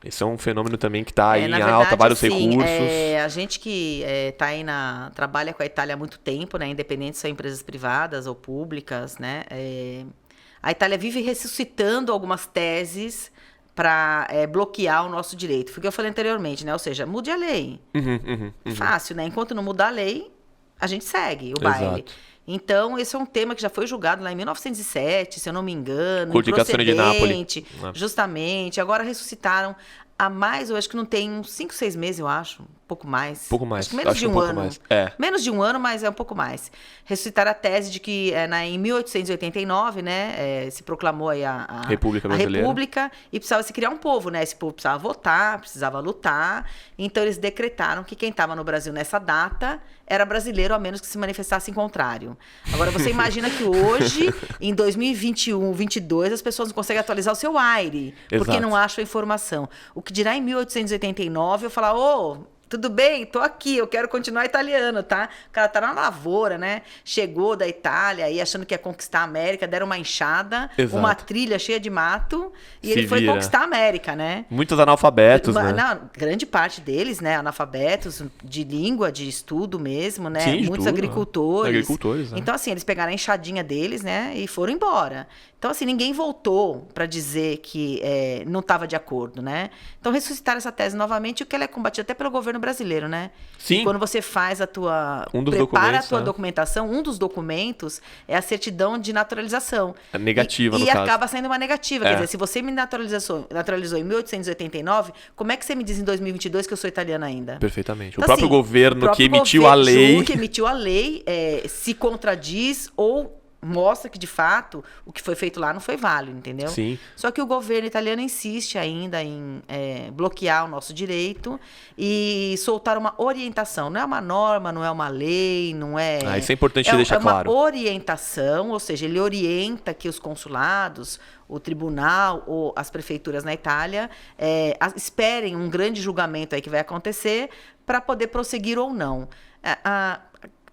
Esse é um fenômeno também que está aí Na em alta, verdade, vários assim, recursos. a gente que tá aí trabalha com a Itália há muito tempo, né? Independente se são empresas privadas ou públicas, né? A Itália vive ressuscitando algumas teses para bloquear o nosso direito. Foi o que eu falei anteriormente, né? Ou seja, mude a lei. Fácil, né? Enquanto não mudar a lei, a gente segue o baile. Exato. Então, esse é um tema que já foi julgado lá em 1907, se eu não me engano, Corte de Cassazione de Nápoles. improcedente, justamente. Agora ressuscitaram há mais, eu acho que não tem uns 5, 6 meses, eu acho. Um pouco mais. Pouco mais. Acho que menos Acho de que um um pouco ano. mais. É. Menos de um ano, mas é um pouco mais. Ressuscitaram a tese de que em 1889, né, se proclamou aí República a Brasileira. República e precisava se criar um povo, né? Esse povo precisava votar, precisava lutar. Então eles decretaram que quem estava no Brasil nessa data era brasileiro, a menos que se manifestasse em contrário. Agora, você imagina que hoje, em 2021, 2022, as pessoas não conseguem atualizar o seu AIRE, porque Exato. não acham a informação. O que dirá em 1889, eu falar, tudo bem, tô aqui, eu quero continuar italiano, tá? O cara tá na lavoura, né? Chegou da Itália aí achando que ia conquistar a América, deram uma enxada, Exato. uma trilha cheia de mato, e Se ele foi vira. conquistar a América, né? Muitos analfabetos, né? Não, grande parte deles, né, analfabetos de língua, de estudo mesmo, né? Sim, de Muitos tudo, agricultores. Agricultores, né? Então, assim, eles pegaram a enxadinha deles, né, e foram embora. Então, assim, ninguém voltou para dizer que não estava de acordo, né? Então, ressuscitaram essa tese novamente, o que ela é combatida até pelo governo brasileiro, né? Sim. E quando você faz prepara a documentos, tua né? documentação, um dos documentos é a certidão de naturalização. É negativa, no e caso. acaba saindo uma negativa. É. Quer dizer, se você me naturalizou em 1889, como é que você me diz em 2022 que eu sou italiana ainda? Perfeitamente. Então, O próprio assim, governo que emitiu a lei... que emitiu a lei se contradiz ou mostra que, de fato, o que foi feito lá não foi válido, entendeu? Sim. Só que o governo italiano insiste ainda em bloquear o nosso direito e soltar uma orientação. Não é uma norma, não é uma lei, não é... Isso é importante deixar claro. É uma orientação, ou seja, ele orienta que os consulados, o tribunal ou as prefeituras na Itália esperem um grande julgamento aí que vai acontecer para poder prosseguir ou não.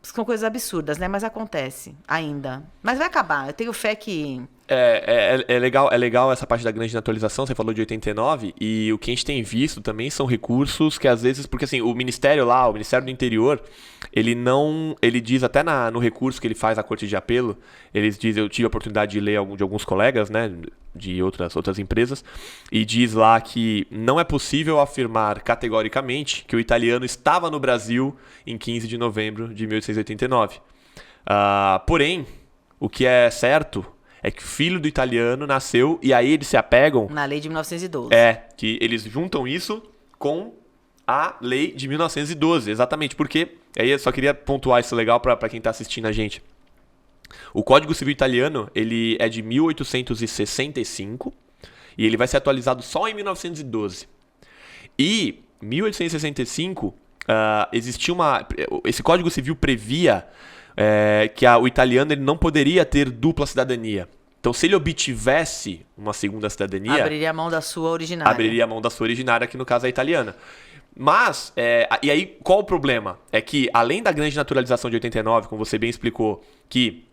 São coisas absurdas, né? Mas acontece ainda. Mas vai acabar. Eu tenho fé que... É legal essa parte da grande naturalização, você falou de 89, e o que a gente tem visto também são recursos que às vezes, porque assim, o Ministério do Interior, ele diz até no recurso que ele faz à Corte de Apelo, eu tive a oportunidade de ler de alguns colegas, né, de outras empresas, e diz lá que não é possível afirmar categoricamente que o italiano estava no Brasil em 15 de novembro de 1889. Porém, o que é certo é que o filho do italiano nasceu e aí eles se apegam... Na lei de 1912. Que eles juntam isso com a lei de 1912, exatamente, porque... Aí eu só queria pontuar isso legal para quem tá assistindo a gente. O Código Civil Italiano, ele é de 1865 e ele vai ser atualizado só em 1912. E 1865, existia esse Código Civil previa... que o italiano ele não poderia ter dupla cidadania. Então, se ele obtivesse uma segunda cidadania... Abriria a mão da sua originária. Abriria a mão da sua originária, que no caso é a italiana. Mas, e aí, qual o problema? É que, além da grande naturalização de 89, como você bem explicou, que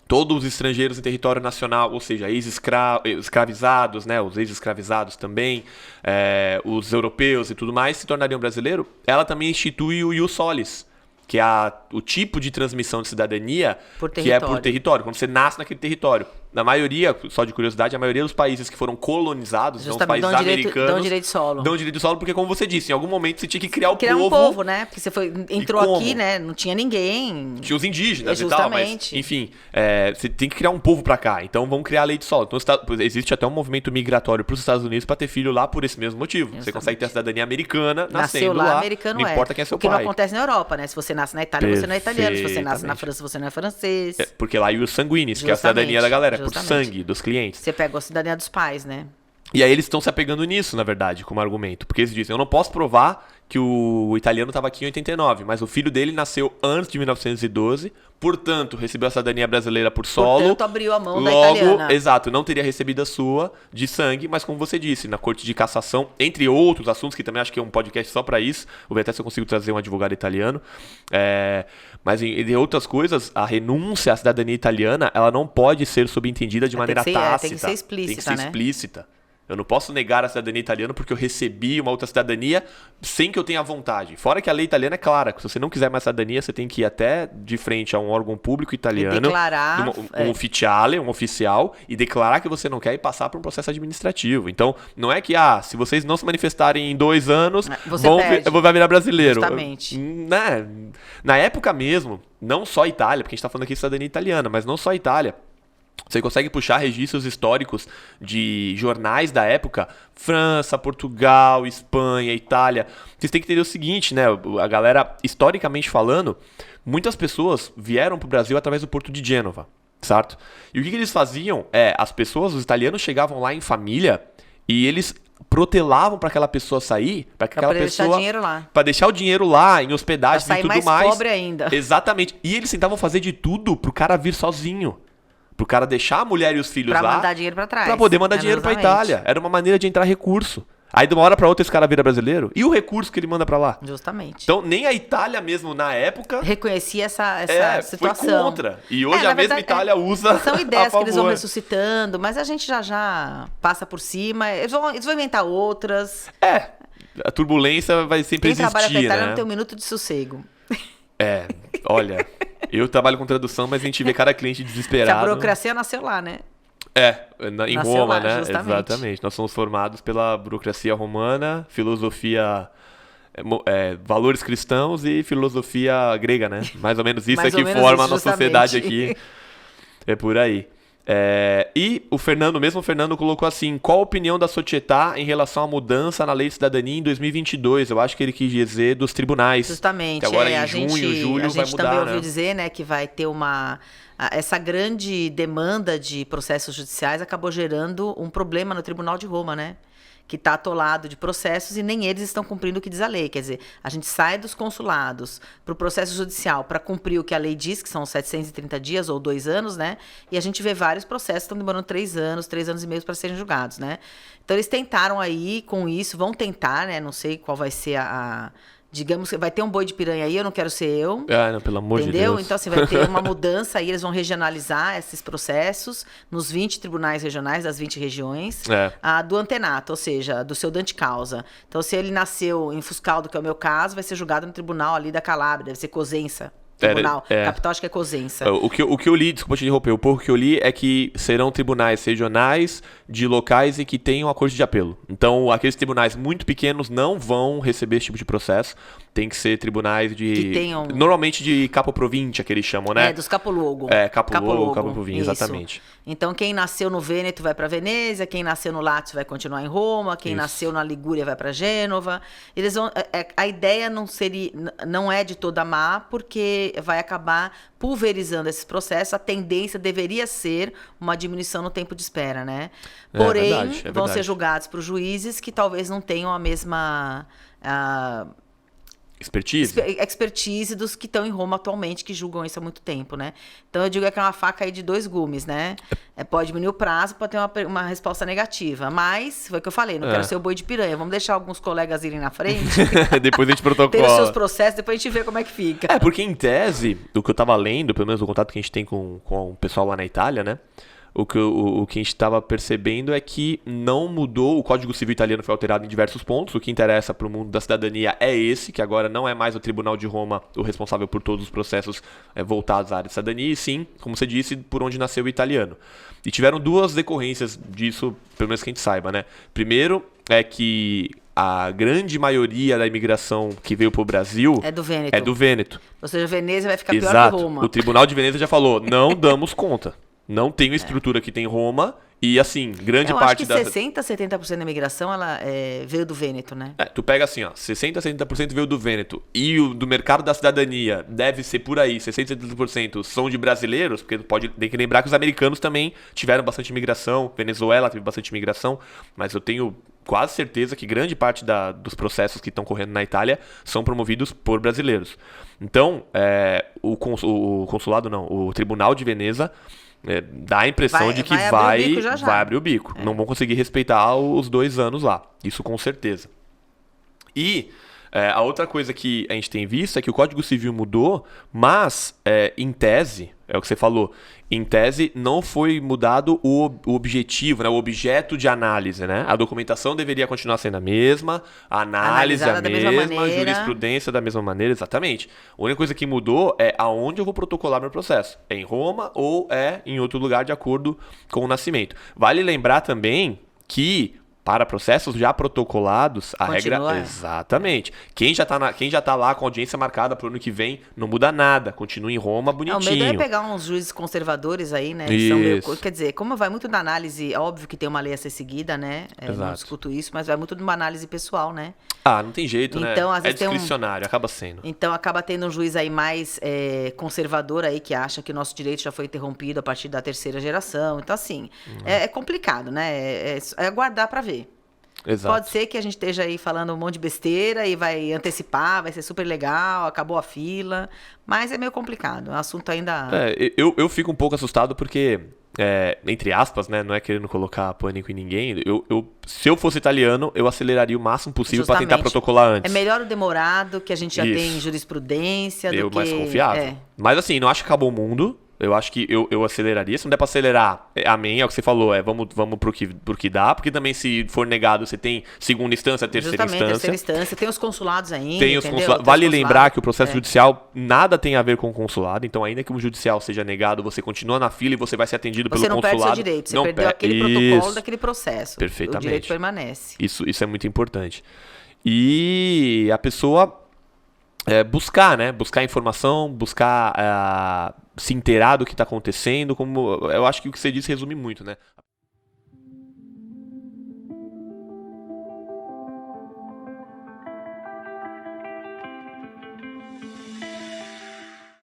todos os estrangeiros em território nacional, ou seja, escravizados, né, os ex-escravizados também, os europeus e tudo mais, se tornariam brasileiros, ela também institui o ius solis, que é o tipo de transmissão de cidadania que é por território, quando você nasce naquele território. Na maioria, só de curiosidade, a maioria dos países que foram colonizados, então os países americanos... Dão direito de solo. Dão direito de solo porque, como você disse, em algum momento você tinha que criar um povo, né? Porque você entrou aqui, né? Não tinha ninguém. Tinha os indígenas justamente. E tal, mas, enfim, você tem que criar um povo pra cá. Então, vamos criar a lei de solo. Então, existe até um movimento migratório pros Estados Unidos pra ter filho lá por esse mesmo motivo. Justamente. Você consegue ter a cidadania americana nascendo lá. Americano não importa quem é seu pai. O que não acontece na Europa, né? Se você nasce na Itália, você não é italiano. Se você nasce na França, você não é francês. Porque lá é o sanguíneos, que é a cidadania da galera, por sangue dos clientes. Você pega a cidadania dos pais, né? E aí eles estão se apegando nisso, na verdade, como argumento. Porque eles dizem, eu não posso provar que o italiano estava aqui em 89, mas o filho dele nasceu antes de 1912, portanto, recebeu a cidadania brasileira por solo. Portanto, abriu a mão da italiana. Exato, não teria recebido a sua de sangue, mas como você disse, na Corte de Cassação, entre outros assuntos, que também acho que é um podcast só para isso, vou ver até se eu consigo trazer um advogado italiano, mas entre outras coisas, a renúncia à cidadania italiana, ela não pode ser subentendida de maneira tácita. Tem que ser explícita, Tem que ser explícita. Eu não posso negar a cidadania italiana porque eu recebi uma outra cidadania sem que eu tenha vontade. Fora que a lei italiana é clara, que se você não quiser mais cidadania, você tem que ir até de frente a um órgão público italiano, E declarar, um ufficiale, um oficial, e declarar que você não quer e passar por um processo administrativo. Então, não é que, se vocês não se manifestarem em 2 anos, vai virar brasileiro. Justamente. Na época mesmo, não só a Itália, porque a gente está falando aqui de cidadania italiana, mas não só a Itália. Você consegue puxar registros históricos de jornais da época, França, Portugal, Espanha, Itália. Vocês têm que entender o seguinte, né? A galera, historicamente falando, muitas pessoas vieram para o Brasil através do Porto de Gênova, certo? E o que eles faziam os italianos chegavam lá em família e eles protelavam para aquela pessoa sair, para que aquela pessoa para deixar o dinheiro lá em hospedagem e tudo mais. Pobre ainda. Exatamente. E eles tentavam fazer de tudo pro cara vir sozinho. Pro cara deixar a mulher e os filhos lá. Pra mandar dinheiro pra trás. Pra poder mandar dinheiro pra Itália. Era uma maneira de entrar recurso. Aí de uma hora pra outra esse cara vira brasileiro. E o recurso que ele manda pra lá? Justamente. Então nem a Itália mesmo na época reconhecia essa situação. Foi contra. E hoje a mesma Itália usa. São ideias que eles vão ressuscitando, mas a gente já passa por cima. Eles vão inventar outras. A turbulência vai sempre existir. Quem trabalha com a Itália né? não tem um minuto de sossego. Olha, eu trabalho com tradução, mas a gente vê cada cliente desesperado. A burocracia nasceu lá, né? Em nasceu Roma, lá, né? Justamente. Exatamente. Nós somos formados pela burocracia romana, filosofia, valores cristãos e filosofia grega, né? Mais ou menos isso é que forma a nossa sociedade aqui. É por aí. E o Fernando colocou assim: qual a opinião da Società em relação à mudança na lei de cidadania em 2022? Eu acho que ele quis dizer dos tribunais. Justamente. Que agora em junho, julho vai mudar, também ouviu dizer, né, que vai ter essa grande demanda de processos judiciais acabou gerando um problema no Tribunal de Roma, né? Que está atolado de processos e nem eles estão cumprindo o que diz a lei. Quer dizer, a gente sai dos consulados para o processo judicial para cumprir o que a lei diz, que são 730 dias ou 2 anos, né? E a gente vê vários processos que estão demorando 3 anos e meio para serem julgados, né? Então, eles tentaram aí com isso, vão tentar, né? Não sei qual vai ser digamos que vai ter um boi de piranha aí, eu não quero ser eu. Não, pelo amor de Deus. Entendeu? Então, assim, vai ter uma mudança aí, eles vão regionalizar esses processos nos 20 tribunais regionais das 20 regiões do antenato, ou seja, do seu dante causa. Então, se ele nasceu em Fuscaldo, que é o meu caso, vai ser julgado no tribunal ali da Calábria, deve ser Cosenza. Tribunal. Capital acho que é Cosenza. O que eu li, desculpa te interromper, o pouco que eu li é que serão tribunais regionais de locais e que tenham a corte de apelo. Então, aqueles tribunais muito pequenos não vão receber esse tipo de processo. Tem que ser tribunais que tenham... normalmente de capo provincia, que eles chamam, né? Dos capoluogo. Capoluogo, capo provincia, exatamente. Então, quem nasceu no Vêneto vai para Veneza, quem nasceu no Lácio vai continuar em Roma, quem nasceu na Ligúria vai para Gênova. Eles vão, a ideia não é de toda má, porque vai acabar pulverizando esses processos. A tendência deveria ser uma diminuição no tempo de espera, né? Porém, vão ser julgados por juízes que talvez não tenham a mesma... expertise dos que estão em Roma atualmente, que julgam isso há muito tempo, né? Então eu digo que é uma faca aí de 2 gumes, né? Pode diminuir o prazo, pode ter uma resposta negativa. Mas, foi o que eu falei, não quero ser o boi de piranha. Vamos deixar alguns colegas irem na frente. Depois a gente protocola. Ter os seus processos, depois a gente vê como é que fica. Porque em tese, do que eu tava lendo, pelo menos o contato que a gente tem com o pessoal lá na Itália, né? O que a gente estava percebendo é que não mudou, o Código Civil italiano foi alterado em diversos pontos. O que interessa para o mundo da cidadania é esse, que agora não é mais o Tribunal de Roma o responsável por todos os processos voltados à área de cidadania, e sim, como você disse, por onde nasceu o italiano. E tiveram 2 decorrências disso, pelo menos que a gente saiba, né? Primeiro é que a grande maioria da imigração que veio para o Brasil é do Vêneto. Ou seja, Veneza vai ficar pior que Roma. O Tribunal de Veneza já falou, não damos conta. Não tem a estrutura que tem em Roma. E assim, grande parte da... Eu acho que 60%, 70% da imigração ela, veio do Vêneto, né? Tu pega assim, 60%, 70% veio do Vêneto. E o do mercado da cidadania deve ser por aí, 60%, 70% são de brasileiros, porque tem que lembrar que os americanos também tiveram bastante imigração. Venezuela teve bastante imigração. Mas eu tenho quase certeza que grande parte dos processos que estão correndo na Itália são promovidos por brasileiros. Então, o consulado não, o Tribunal de Veneza... dá a impressão de que vai abrir o bico. Não vão conseguir respeitar os 2 anos lá. Isso com certeza. E a outra coisa que a gente tem visto é que o Código Civil mudou, mas em tese, É o que você falou. Em tese, não foi mudado o objetivo, né? O objeto de análise, né? A documentação deveria continuar sendo a mesma, a análise a mesma, a jurisprudência da mesma maneira, exatamente. A única coisa que mudou é aonde eu vou protocolar meu processo. É em Roma ou é em outro lugar de acordo com o nascimento. Vale lembrar também que para processos já protocolados, a regra... Exatamente. Quem já tá lá com audiência marcada para o ano que vem, não muda nada. Continua em Roma, bonitinho. O medo é pegar uns juízes conservadores aí, né? Que são meio... Quer dizer, como vai muito da análise... Óbvio que tem uma lei a ser seguida, né? Não discuto isso, mas vai muito de uma análise pessoal, né? Não tem jeito, então, né? Às vezes discricionário, acaba sendo. Então, acaba tendo um juiz aí mais conservador aí, que acha que o nosso direito já foi interrompido a partir da terceira geração. Então, assim, é complicado, né? É aguardar para ver. Exato. Pode ser que a gente esteja aí falando um monte de besteira e vai antecipar, vai ser super legal, acabou a fila, mas é meio complicado, o assunto ainda... Eu fico um pouco assustado porque, entre aspas, né, não é querendo colocar pânico em ninguém, se eu fosse italiano, eu aceleraria o máximo possível para tentar protocolar antes. É melhor o demorado, que a gente já tem jurisprudência, do que... mais confiável. Mas assim, não acho que acabou o mundo. Eu acho que eu aceleraria. Se não der pra acelerar, amém, é o que você falou. Vamos pro que dá. Porque também, se for negado, você tem segunda instância, terceira instância. Tem os consulados ainda, tem os consulados. Vale lembrar que o processo judicial nada tem a ver com o consulado. Então, ainda que o judicial seja negado, você continua na fila e você vai ser atendido pelo consulado. Você não perde seu direito. Você perdeu aquele protocolo daquele processo. Perfeitamente. O direito permanece. Isso é muito importante. E a pessoa... buscar, né? Buscar informação, buscar se inteirar do que está acontecendo. Como eu acho que o que você disse resume muito, né?